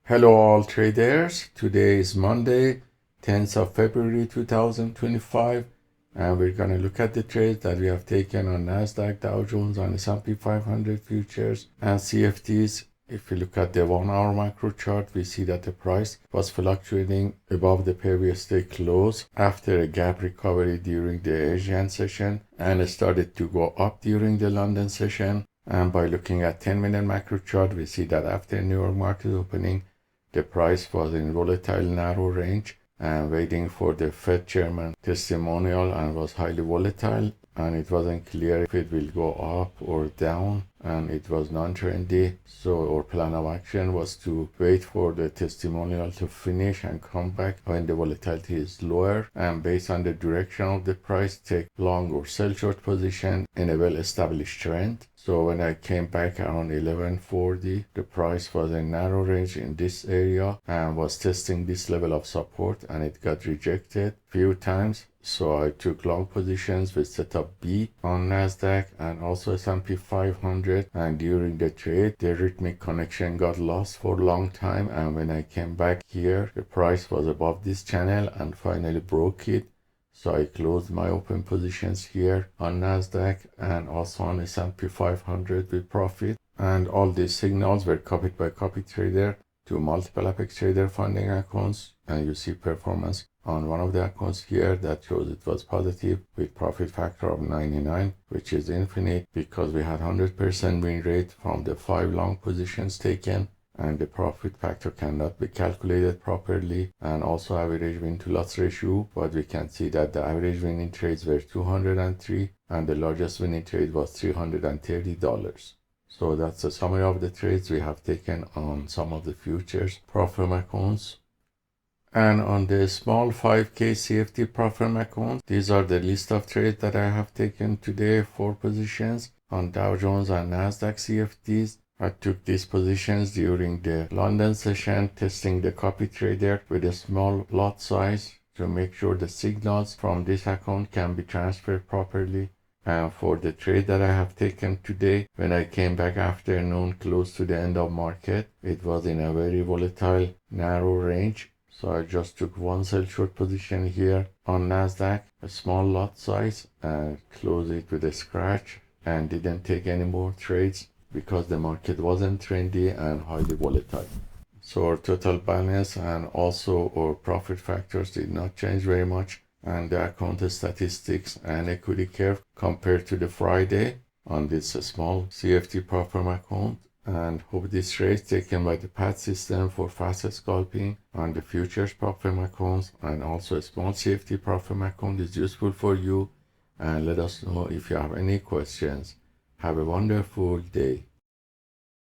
Hello all traders, today is Monday, 10th of February 2025 and we're going to look at the trades that we have taken on Nasdaq, Dow Jones, on S&P 500 futures and CFDs. If we look at the 1 hour macro chart, we see that the price was fluctuating above the previous day close after a gap recovery during the Asian session and it started to go up during the London session. And by looking at 10-minute macro chart, we see that after New York market opening, the price was in volatile narrow range and waiting for the Fed chairman testimonial and was highly volatile, and it wasn't clear if it will go up or down, and it was non-trendy. So our plan of action was to wait for the testimonial to finish and come back when the volatility is lower, and based on the direction of the price, take long or sell short position in a well-established trend. So when I came back around 1140, the price was in narrow range in this area and was testing this level of support, and it got rejected few times. So I took long positions with setup B on Nasdaq and also S&P 500, and during the trade the rhythmic connection got lost for a long time, and when I came back here the price was above this channel and finally broke it. So I closed my open positions here on Nasdaq and also on S&P 500 with profit. And all these signals were copied by copy trader to multiple Apex Trader funding accounts. And you see performance on one of the accounts here that shows it was positive with profit factor of 99, which is infinite because we had 100% win rate from the 5 long positions taken. And the profit factor cannot be calculated properly, and also average win to loss ratio, but we can see that the average winning trades were 203 and the largest winning trade was $330. So that's a summary of the trades we have taken on some of the futures prop firm accounts. And on the small 5k CFD prop firm account, these are the list of trades that I have taken today, 4 positions on Dow Jones and Nasdaq CFDs. I took these positions during the London session, testing the copy trader with a small lot size to make sure the signals from this account can be transferred properly. And for the trade that I have taken today, when I came back afternoon close to the end of market, it was in a very volatile narrow range. So I just took one sell short position here on Nasdaq, a small lot size, and closed it with a scratch and didn't take any more trades because the market wasn't trendy and highly volatile. So our total balance and also our profit factors did not change very much, and the account statistics and equity curve compared to the Friday on this small CFD prop firm account. And hope this trade taken by the PAAT system for fast scalping on the futures prop firm accounts and also a small CFD prop firm account is useful for you, and let us know if you have any questions. Have a wonderful day.